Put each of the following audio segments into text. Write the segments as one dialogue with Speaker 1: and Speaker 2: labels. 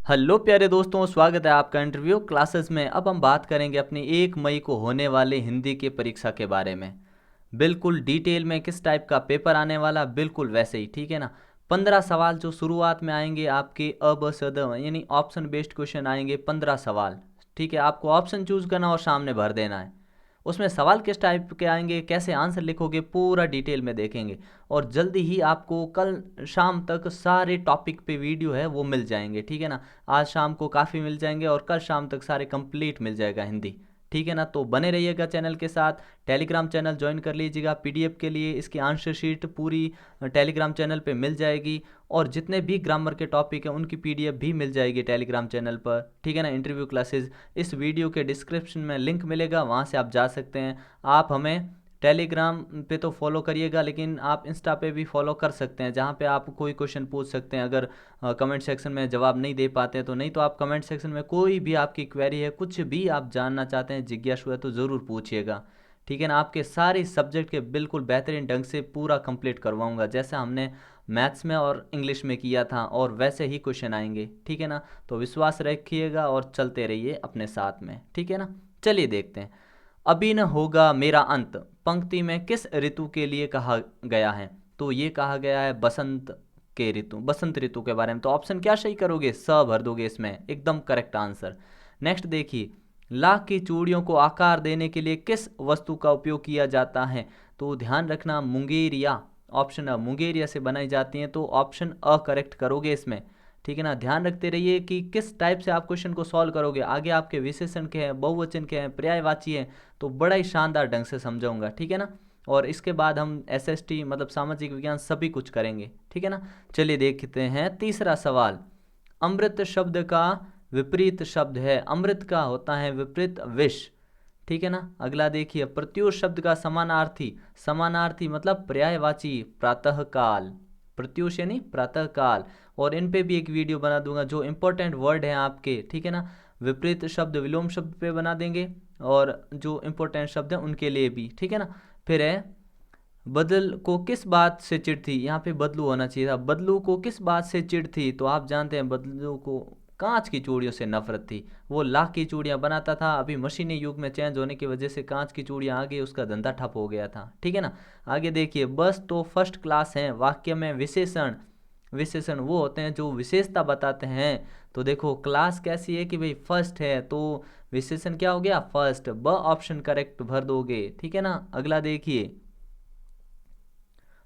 Speaker 1: Hello प्यारे दोस्तों, स्वागत है आपका इंटरव्यू क्लासेस में। अब हम बात करेंगे अपनी 1 मई को होने वाले हिंदी की परीक्षा के बारे में। बिल्कुल डिटेल में किस टाइप का पेपर आने वाला, बिल्कुल वैसे ही, ठीक है ना। 15 सवाल जो शुरुआत में आएंगे आपके अब सद यानी ऑप्शन बेस्ड क्वेश्चन आएंगे, 15 सवाल। ठीक है, आपको ऑप्शन चूज करना और सामने भर देना है। उसमें सवाल किस टाइप के आएंगे, कैसे आंसर लिखोगे, पूरा डिटेल में देखेंगे। और जल्दी ही आपको कल शाम तक सारे टॉपिक पे वीडियो है वो मिल जाएंगे, ठीक है ना। आज शाम को काफ़ी मिल जाएंगे और कल शाम तक सारे कंप्लीट मिल जाएगा हिंदी, ठीक है ना। तो बने रहिएगा चैनल के साथ। टेलीग्राम चैनल ज्वाइन कर लीजिएगा पीडीएफ के लिए। इसकी आंसर शीट पूरी टेलीग्राम चैनल पे मिल जाएगी। और जितने भी ग्रामर के टॉपिक हैं उनकी पीडीएफ भी मिल जाएगी टेलीग्राम चैनल पर, ठीक है ना। इंटरव्यू क्लासेस इस वीडियो के डिस्क्रिप्शन में लिंक मिलेगा, वहाँ से आप जा सकते हैं। आप हमें टेलीग्राम पे तो फॉलो करिएगा, लेकिन आप इंस्टा पे भी फॉलो कर सकते हैं, जहाँ पे आप कोई क्वेश्चन पूछ सकते हैं। अगर कमेंट सेक्शन में जवाब नहीं दे पाते हैं तो नहीं, तो आप कमेंट सेक्शन में कोई भी आपकी क्वेरी है, कुछ भी आप जानना चाहते हैं, जिज्ञासु है, तो ज़रूर पूछिएगा, ठीक है ना। आपके सारे सब्जेक्ट के बिल्कुल बेहतरीन ढंग से पूरा कंप्लीट करवाऊंगा, जैसा हमने मैथ्स में और इंग्लिश में किया था, और वैसे ही क्वेश्चन आएंगे, ठीक है ना। तो विश्वास रखिएगा और चलते रहिए अपने साथ में, ठीक है ना। चलिए देखते हैं। अभी न होगा मेरा अंत पंक्ति में किस ऋतु के लिए कहा गया है। तो ये कहा गया है बसंत के ऋतु, बसंत ऋतु के बारे में। तो ऑप्शन क्या सही करोगे, स भर दोगे इसमें, एकदम करेक्ट आंसर। नेक्स्ट देखिए, लाख की चूड़ियों को आकार देने के लिए किस वस्तु का उपयोग किया जाता है। तो ध्यान रखना, मुंगेरिया, ऑप्शन अ, मुंगेरिया से बनाई जाती हैं। तो ऑप्शन अ करेक्ट करोगे इसमें, ठीक है ना। ध्यान रखते रहिए कि किस टाइप से आप क्वेश्चन को सॉल्व करोगे। आगे आपके विशेषण के हैं, बहुवचन के हैं, पर्यायवाची हैं, तो बड़ा ही शानदार ढंग से समझाऊंगा, ठीक है ना। और इसके बाद हम एसएसटी मतलब सामाजिक विज्ञान सभी कुछ करेंगे, ठीक है ना। चलिए देखते हैं तीसरा सवाल। अमृत शब्द का विपरीत शब्द है। अमृत का होता है विपरीत विष, ठीक है ना। अगला देखिए, प्रत्युष शब्द का समानार्थी, समानार्थी मतलब पर्यायवाची, प्रातःकाल। प्रत्युष यानी प्रातःकाल। और इन पे भी एक वीडियो बना दूंगा, जो इंपॉर्टेंट वर्ड हैं आपके, ठीक है ना। विपरीत शब्द विलोम शब्द पे बना देंगे, और जो इंपॉर्टेंट शब्द हैं उनके लिए भी, ठीक है ना। फिर है, बदल को किस बात से चिढ़ थी। यहाँ पे बदलू होना चाहिए था। बदलू को किस बात से चिढ़ थी। तो आप जानते हैं बदलू को कांच की चूड़ियों से नफरत थी। वो लाख की चूड़ियाँ बनाता था, अभी मशीनी युग में चेंज होने की वजह से कांच की चूड़ियाँ आ गई, उसका धंधा ठप हो गया था, ठीक है ना। आगे देखिए, बस तो फर्स्ट क्लास है वाक्य में विशेषण, विशेषण वो होते हैं जो विशेषता बताते हैं। तो देखो क्लास कैसी है कि भाई फर्स्ट है, तो विशेषण क्या हो गया, फर्स्ट। ब ऑप्शन करेक्ट भर दोगे, ठीक है ना। अगला देखिए,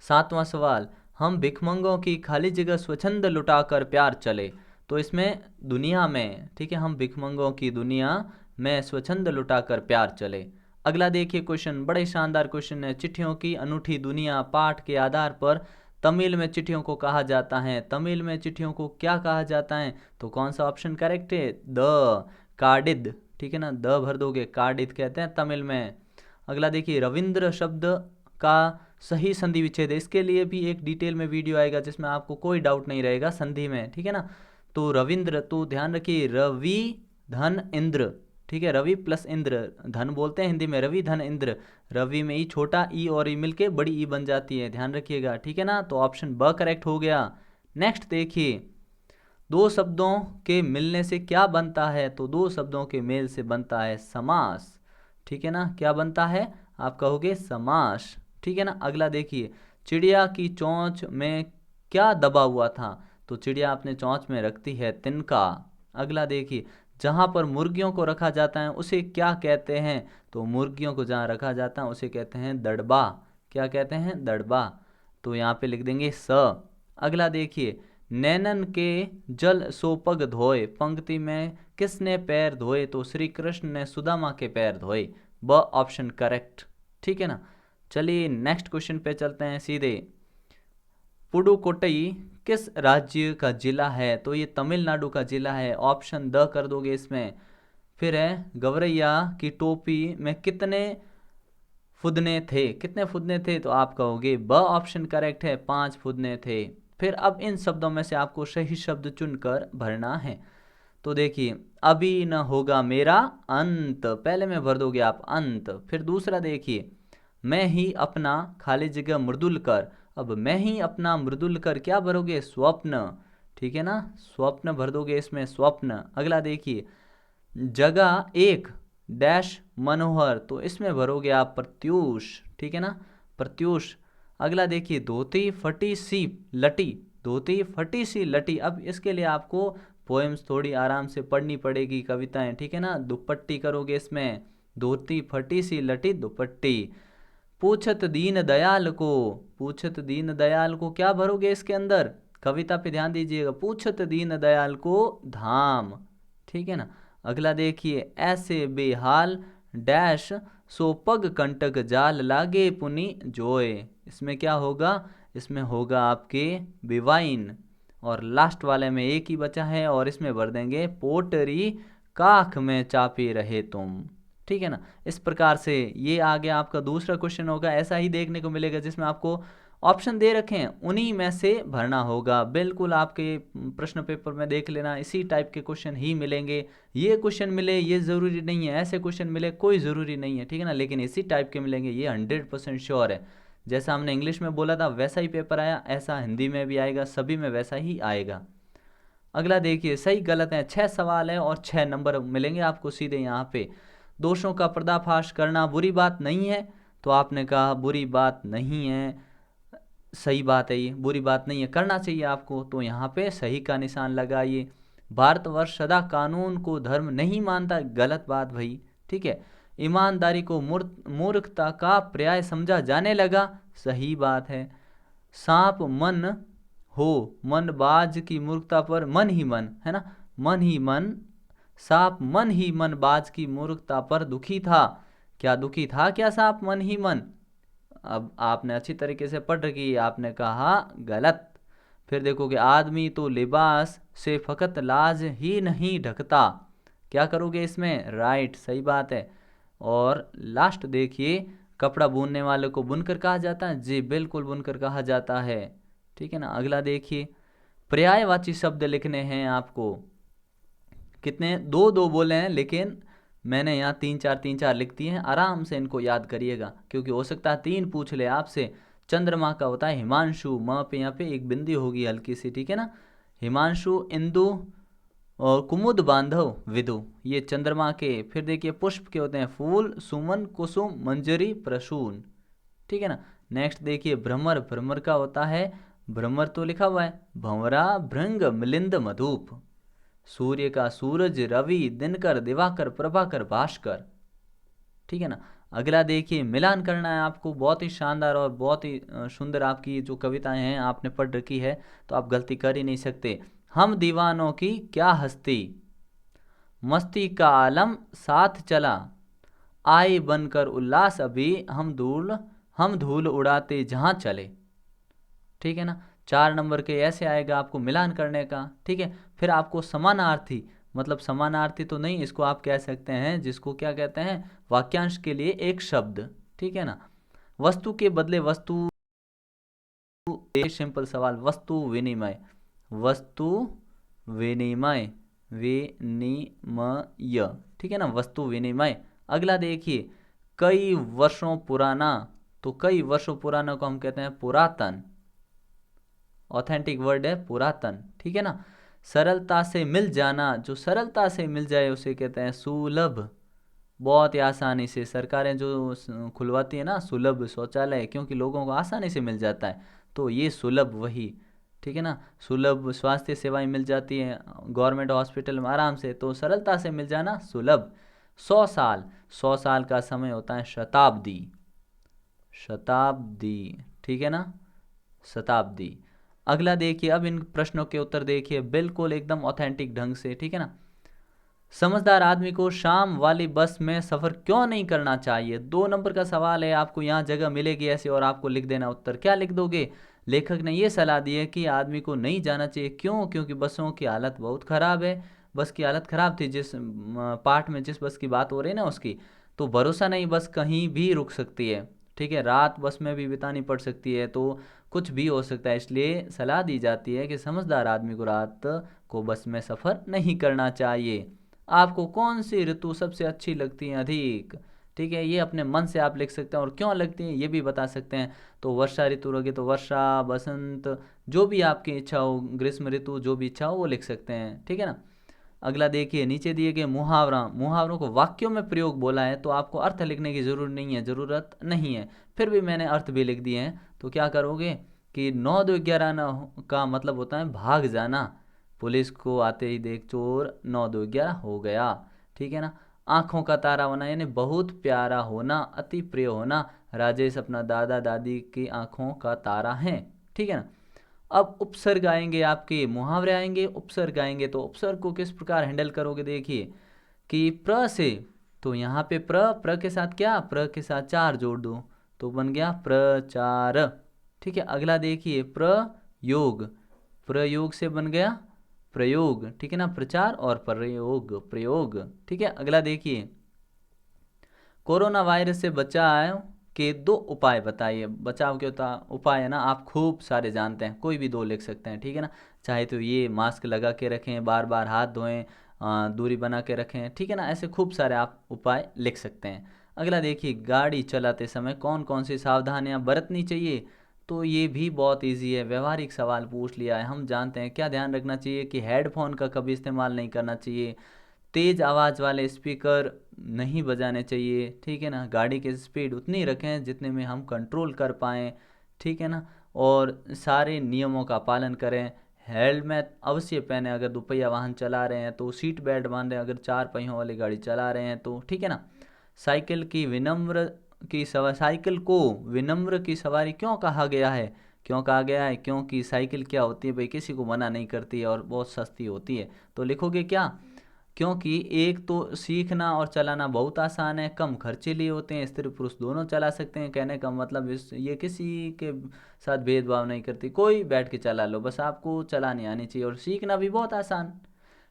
Speaker 1: सातवां सवाल। हम भिखमंगों की खाली जगह स्वच्छंद लुटाकर प्यार चले। तो इसमें दुनिया में, ठीक है, हम भिखमंगों की दुनिया में स्वच्छंद लुटाकर प्यार चले। अगला देखिए क्वेश्चन, बड़े शानदार क्वेश्चन है। चिट्ठियों की अनूठी दुनिया पाठ के आधार पर तमिल में चिट्ठियों को कहा जाता है। तमिल में चिट्ठियों को क्या कहा जाता है। तो कौन सा ऑप्शन करेक्ट है, द कार्डिद, ठीक है ना। द भर दोगे, कार्डिद कहते हैं तमिल में। अगला देखिए, रविंद्र शब्द का सही संधि विच्छेद है। इसके लिए भी एक डिटेल में वीडियो आएगा जिसमें आपको कोई डाउट नहीं रहेगा संधि में, ठीक है ना। तो रविंद्र, तो ध्यान रखिए, रवि धन इंद्र, ठीक है। रवि प्लस इंद्र, धन बोलते हैं हिंदी में, रवि धन इंद्र। रवि में ई, छोटा ई और ई मिलके बड़ी ई बन जाती है, ध्यान रखिएगा, ठीक है ना। तो ऑप्शन ब करेक्ट हो गया। नेक्स्ट देखिए, दो शब्दों के मिलने से क्या बनता है। तो दो शब्दों के मेल से बनता है समास, ठीक है ना। क्या बनता है, आप कहोगे समास, ठीक है ना। अगला देखिए, चिड़िया की चोंच में क्या दबा हुआ था। तो चिड़िया अपने चोंच में रखती है तिनका। अगला देखिए, जहाँ पर मुर्गियों को रखा जाता है उसे क्या कहते हैं। तो मुर्गियों को जहाँ रखा जाता है उसे कहते हैं दड़बा। क्या कहते हैं, दड़बा। तो यहाँ पे लिख देंगे स। अगला देखिए, नैनन के जल सोपग धोए पंक्ति में किसने पैर धोए। तो श्री कृष्ण ने सुदामा के पैर धोए। ब ऑप्शन करेक्ट, ठीक है ना। चलिए नेक्स्ट क्वेश्चन पे चलते हैं सीधे। पुडुकोट्टई किस राज्य का जिला है। तो ये तमिलनाडु का जिला है, ऑप्शन द कर दोगे इसमें। फिर है, गवरैया की टोपी में कितने फुदने थे, कितने फुदने थे। तो आप कहोगे ब ऑप्शन करेक्ट है, 5 फुदने थे। फिर अब इन शब्दों में से आपको सही शब्द चुनकर भरना है। तो देखिए, अभी न होगा मेरा अंत, पहले में भर दोगे आप अंत। फिर दूसरा देखिए, मैं ही अपना खाली जगह मृदुल कर। अब मैं ही अपना मृदुल कर क्या भरोगे, स्वप्न, ठीक है ना, स्वप्न भर दोगे इसमें, स्वप्न। अगला देखिए, जगह एक डैश मनोहर, तो इसमें भरोगे आप प्रत्यूष, ठीक है ना, प्रत्यूष। अगला देखिए, धोती फटी सी लटी, धोती फटी सी लटी। अब इसके लिए आपको पोएम्स थोड़ी आराम से पढ़नी पड़ेगी, कविताएं, ठीक है ना। दुपट्टी करोगे इसमें, धोती फटी सी लटी दुपट्टी। पूछत दीन दयाल को, पूछत दीन दयाल को क्या भरोगे इसके अंदर, कविता पे ध्यान दीजिएगा, पूछत दीन दयाल को धाम, ठीक है ना। अगला देखिए, ऐसे बेहाल डैश सो पग कंटक जाल लागे पुनि जोए, इसमें क्या होगा, इसमें होगा आपके बिवाइन। और लास्ट वाले में एक ही बचा है और इसमें भर देंगे पोटरी काख में चापी रहे तुम, ठीक है ना। इस प्रकार से ये आ गया आपका दूसरा क्वेश्चन होगा। ऐसा ही देखने को मिलेगा जिसमें आपको ऑप्शन दे रखे हैं उन्हीं में से भरना होगा। बिल्कुल आपके प्रश्न पेपर में देख लेना, इसी टाइप के क्वेश्चन ही मिलेंगे। ये क्वेश्चन मिले ये ज़रूरी नहीं है, ऐसे क्वेश्चन मिले कोई ज़रूरी नहीं है, ठीक है ना, लेकिन इसी टाइप के मिलेंगे, ये 100% श्योर है। जैसा हमने इंग्लिश में बोला था वैसा ही पेपर आया, ऐसा हिंदी में भी आएगा, सभी में वैसा ही आएगा। अगला देखिए, सही गलत है, 6 सवाल है और 6 नंबर मिलेंगे आपको सीधे यहाँ पे। दोषों का पर्दाफाश करना बुरी बात नहीं है, तो आपने कहा बुरी बात नहीं है, सही बात है, ये बुरी बात नहीं है, करना चाहिए आपको, तो यहाँ पे सही का निशान लगाइए। भारतवर्ष सदा कानून को धर्म नहीं मानता, गलत बात भाई, ठीक है। ईमानदारी को मूर्खता का पर्याय समझा जाने लगा, सही बात है। सांप मन हो मन बाज की मूर्खता पर मन ही मन, है ना, मन ही मन, सांप मन ही मन बाज की मूर्खता पर दुखी था, क्या दुखी था क्या सांप मन ही मन। अब आपने अच्छी तरीके से पढ़ रखी, आपने कहा गलत। फिर देखोगे, आदमी तो लिबास से फकत लाज ही नहीं ढकता, क्या करोगे इसमें, राइट, सही बात है। और लास्ट देखिए, कपड़ा बुनने वाले को बुनकर कहा जाता है, जी बिल्कुल बुनकर कहा जाता है, ठीक है ना। अगला देखिए, पर्यायवाची शब्द लिखने हैं आपको, कितने, दो दो बोले हैं, लेकिन मैंने यहाँ 3 4 लिख दिए हैं, आराम से इनको याद करिएगा क्योंकि हो सकता है 3 पूछ ले आपसे। चंद्रमा का होता है हिमांशु, म पे यहाँ पे एक बिंदी होगी हल्की सी, ठीक है ना, हिमांशु, इंदु और कुमुद बांधव विदु, ये चंद्रमा के। फिर देखिए, पुष्प के होते हैं फूल, सुमन, कुसुम, मंजरी, प्रसून, ठीक है ना। नेक्स्ट देखिए, भ्रमर, भ्रमर का होता है, भ्रमर तो लिखा हुआ है, भंवरा, भृंग, मिलिंद, मधुप। सूर्य का सूरज, रवि, दिनकर, दिवाकर, प्रभाकर, भास्कर, ठीक है ना। अगला देखिए, मिलान करना है आपको, बहुत ही शानदार और बहुत ही सुंदर आपकी जो कविताएं हैं आपने पढ़ रखी है, तो आप गलती कर ही नहीं सकते। हम दीवानों की क्या हस्ती, मस्ती का आलम साथ चला, आए बनकर उल्लास अभी, हम धूल उड़ाते जहां चले, ठीक है ना। 4 नंबर के ऐसे आएगा आपको मिलान करने का, ठीक है। फिर आपको समानार्थी, मतलब समानार्थी तो नहीं, इसको आप कह सकते हैं, जिसको क्या कहते हैं, वाक्यांश के लिए एक शब्द, ठीक है ना। वस्तु के बदले वस्तु, एक सिंपल सवाल, वस्तु विनिमय, वस्तु विनिमय, विनिमय, ठीक है ना, वस्तु विनिमय। अगला देखिए, कई वर्षों पुराना, तो कई वर्षों पुराना को हम कहते हैं पुरातन, ऑथेंटिक वर्ड है पुरातन, ठीक है ना। सरलता से मिल जाना, जो सरलता से मिल जाए उसे कहते हैं सुलभ, बहुत ही आसानी से सरकारें जो खुलवाती है ना सुलभ शौचालय, क्योंकि लोगों को आसानी से मिल जाता है, तो ये सुलभ वही, ठीक है ना। सुलभ स्वास्थ्य सेवाएं मिल जाती हैं गवर्नमेंट हॉस्पिटल में आराम से, तो सरलता से मिल जाना सुलभ। 100 साल, 100 साल का समय होता है शताब्दी, शताब्दी, ठीक है ना, शताब्दी। अगला देखिए, अब इन प्रश्नों के उत्तर देखिए बिल्कुल एकदम ऑथेंटिक ढंग से, ठीक है ना। समझदार आदमी को शाम वाली बस में सफ़र क्यों नहीं करना चाहिए, 2 नंबर का सवाल है, आपको यहाँ जगह मिलेगी ऐसे और आपको लिख देना उत्तर, क्या लिख दोगे। लेखक ने ये सलाह दी है कि आदमी को नहीं जाना चाहिए, क्यों, क्योंकि बसों की हालत बहुत ख़राब है, बस की हालत ख़राब थी, जिस पार्ट में जिस बस की बात हो रही है ना उसकी, तो भरोसा नहीं, बस कहीं भी रुक सकती है, ठीक है, रात बस में भी बितानी पड़ सकती है, तो कुछ भी हो सकता है, इसलिए सलाह दी जाती है कि समझदार आदमी को रात को बस में सफ़र नहीं करना चाहिए। आपको कौन सी ऋतु सबसे अच्छी लगती है अधिक, ठीक है, ये अपने मन से आप लिख सकते हैं, और क्यों लगती है ये भी बता सकते हैं। तो वर्षा ऋतु रहोगे तो वर्षा, बसंत, जो भी आपकी इच्छा हो, ग्रीष्म ऋतु, जो भी इच्छा हो वो लिख सकते हैं, ठीक है ना। अगला देखिए, नीचे दिए गए मुहावरा, मुहावरों को वाक्यों में प्रयोग बोला है, तो आपको अर्थ लिखने की ज़रूरत नहीं है। फिर भी मैंने अर्थ भी लिख दिए हैं। तो क्या करोगे कि 9 2 11 न का मतलब होता है भाग जाना। पुलिस को आते ही देख चोर, 9 2 11 हो गया, ठीक है ना। आंखों का तारा होना यानी बहुत प्यारा होना, अति प्रिय होना। राजेश अपना दादा दादी की आंखों का तारा है, ठीक है ना। अब उपसर्ग आएंगे, आपके मुहावरे आएंगे, उपसर्ग आएंगे। तो उपसर्ग को किस प्रकार हैंडल करोगे, देखिए कि प्र से, तो यहाँ पे प्र के साथ क्या, प्र के साथ चार जोड़ दो तो बन गया प्रचार, ठीक है। अगला देखिए प्रयोग, प्रयोग से बन गया प्रयोग, ठीक है ना। प्रचार और प्रयोग, ठीक है। अगला देखिए, कोरोना वायरस से बचाव के 2 उपाय बताइए। बचाव के उपाय है ना, आप खूब सारे जानते हैं, कोई भी 2 लिख सकते हैं, ठीक है ना। चाहे तो ये मास्क लगा के रखें, बार बार हाथ धोएं, दूरी बना के रखें, ठीक है ना। ऐसे खूब सारे आप उपाय लिख सकते हैं। अगला देखिए, गाड़ी चलाते समय कौन कौन सी सावधानियां बरतनी चाहिए। तो ये भी बहुत इजी है, व्यवहारिक सवाल पूछ लिया है, हम जानते हैं। क्या ध्यान रखना चाहिए कि हेडफोन का कभी इस्तेमाल नहीं करना चाहिए, तेज़ आवाज़ वाले स्पीकर नहीं बजाने चाहिए, ठीक है ना। गाड़ी की स्पीड उतनी रखें जितने में हम कंट्रोल कर पाएँ, ठीक है ना। और सारे नियमों का पालन करें। हेलमेट अवश्य पहने अगर दोपहिया वाहन चला रहे हैं, तो सीट बेल्ट बांधें अगर 4 पहियों वाली गाड़ी चला रहे हैं तो, ठीक है ना। साइकिल को विनम्र की सवारी क्यों कहा गया है, क्यों कहा गया है, क्योंकि साइकिल क्या होती है भाई, किसी को मना नहीं करती है और बहुत सस्ती होती है। तो लिखोगे क्या, क्योंकि एक तो सीखना और चलाना बहुत आसान है, कम खर्चीले होते हैं, स्त्री पुरुष दोनों चला सकते हैं। कहने का मतलब ये किसी के साथ भेदभाव नहीं करती, कोई बैठ के चला लो, बस आपको चलानी आनी चाहिए, और सीखना भी बहुत आसान।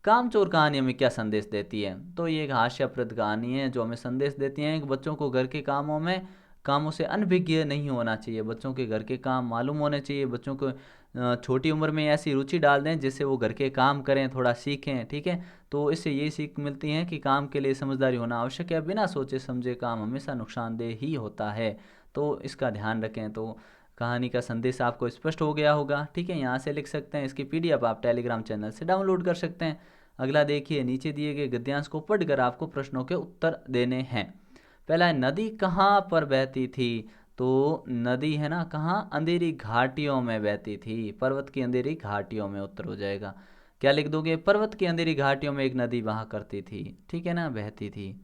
Speaker 1: कामचोर कहानी हमें क्या संदेश देती है, तो ये एक हास्यप्रद कहानी है जो हमें संदेश देती है कि बच्चों को घर के कामों से अनभिज्ञ नहीं होना चाहिए, बच्चों के घर के काम मालूम होने चाहिए। बच्चों को छोटी उम्र में ऐसी रुचि डाल दें जिससे वो घर के काम करें, थोड़ा सीखें, ठीक है। तो इससे ये सीख मिलती है कि काम के लिए समझदारी होना आवश्यक है, बिना सोचे समझे काम हमेशा नुकसानदेह ही होता है। तो इसका ध्यान रखें। तो कहानी का संदेश आपको स्पष्ट हो गया होगा, ठीक है। यहाँ से लिख सकते हैं, इसकी PDF आप टेलीग्राम चैनल से डाउनलोड कर सकते हैं। अगला देखिए, नीचे दिए गए गद्यांश को पढ़कर आपको प्रश्नों के उत्तर देने हैं। पहला है, नदी कहाँ पर बहती थी। तो नदी है ना कहाँ, अंधेरी घाटियों में बहती थी, पर्वत की अंधेरी घाटियों में उत्तर हो जाएगा। क्या लिख दोगे, पर्वत की अंधेरी घाटियों में एक नदी बहा करती थी, ठीक है ना, बहती थी।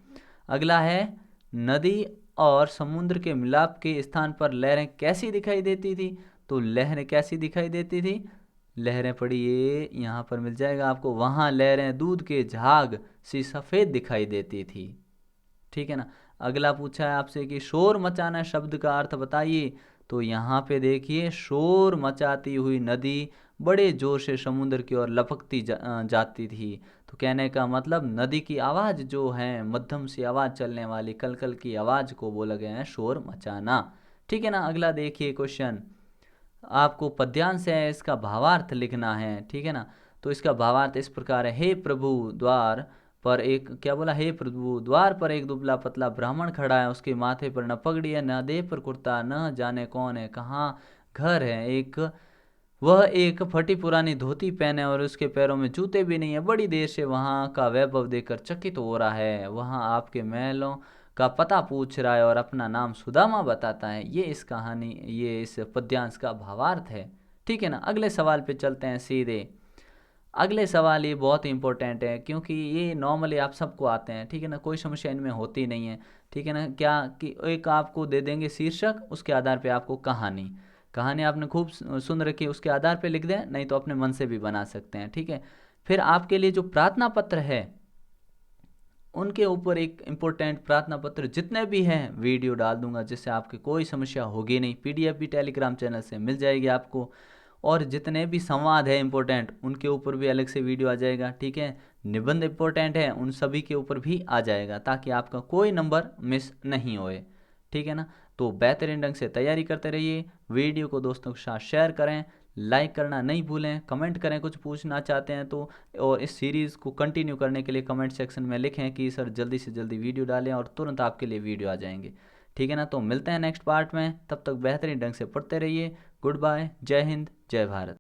Speaker 1: अगला है, नदी और समुद्र के मिलाप के स्थान पर लहरें कैसी दिखाई देती थी। तो लहरें कैसी दिखाई देती थी, लहरें पढ़िए यहाँ पर मिल जाएगा आपको, वहाँ लहरें दूध के झाग सी सफ़ेद दिखाई देती थी, ठीक है ना। अगला पूछा है आपसे कि शोर मचाना शब्द का अर्थ बताइए। तो यहाँ पे देखिए, शोर मचाती हुई नदी बड़े जोर से समुद्र की ओर लपकती जाती थी। तो कहने का मतलब, नदी की आवाज़ जो है, मध्यम सी आवाज़ चलने वाली कल कल की आवाज़ को बोला गया है शोर मचाना, ठीक है ना। अगला देखिए क्वेश्चन, आपको पद्यांश है, इसका भावार्थ लिखना है, ठीक है ना। तो इसका भावार्थ इस प्रकार है, हे प्रभु द्वार पर एक, क्या बोला, हे प्रभु द्वार पर एक दुबला पतला ब्राह्मण खड़ा है, उसके माथे पर न पगड़ी है न देह पर कुर्ता, न जाने कौन है कहाँ घर है, वह एक फटी पुरानी धोती पहने और उसके पैरों में जूते भी नहीं है, बड़ी देर से वहाँ का वैभव देखकर चकित हो रहा है, वहाँ आपके महलों का पता पूछ रहा है और अपना नाम सुदामा बताता है। ये इस पद्यांश का भावार्थ है, ठीक है ना। अगले सवाल पे चलते हैं सीधे। अगले सवाल ये बहुत इंपॉर्टेंट है, क्योंकि ये नॉर्मली आप सबको आते हैं, ठीक है ना, कोई समस्या इनमें होती नहीं है, ठीक है ना। क्या कि एक आपको दे देंगे शीर्षक, उसके आधार पे आपको कहानी कहानी आपने खूब सुन रखी, उसके आधार पे लिख दें, नहीं तो अपने मन से भी बना सकते हैं, ठीक है। फिर आपके लिए जो प्रार्थना पत्र है, उनके ऊपर एक इम्पोर्टेंट प्रार्थना पत्र जितने भी हैं वीडियो डाल दूंगा, जिससे आपकी कोई समस्या होगी नहीं। PDF भी टेलीग्राम चैनल से मिल जाएगी आपको, और जितने भी संवाद है इम्पोर्टेंट, उनके ऊपर भी अलग से वीडियो आ जाएगा, ठीक है। निबंध इम्पोर्टेंट है, उन सभी के ऊपर भी आ जाएगा, ताकि आपका कोई नंबर मिस नहीं होए, ठीक है ना। तो बेहतरीन ढंग से तैयारी करते रहिए, वीडियो को दोस्तों के साथ शेयर करें, लाइक करना नहीं भूलें, कमेंट करें कुछ पूछना चाहते हैं तो, और इस सीरीज़ को कंटिन्यू करने के लिए कमेंट सेक्शन में लिखें कि सर जल्दी से जल्दी वीडियो डालें, और तुरंत आपके लिए वीडियो आ जाएंगे। ठीक है ना, तो मिलते हैं नेक्स्ट पार्ट में, तब तक बेहतरीन ढंग से पढ़ते रहिए। गुड बाय, जय हिंद, जय भारत।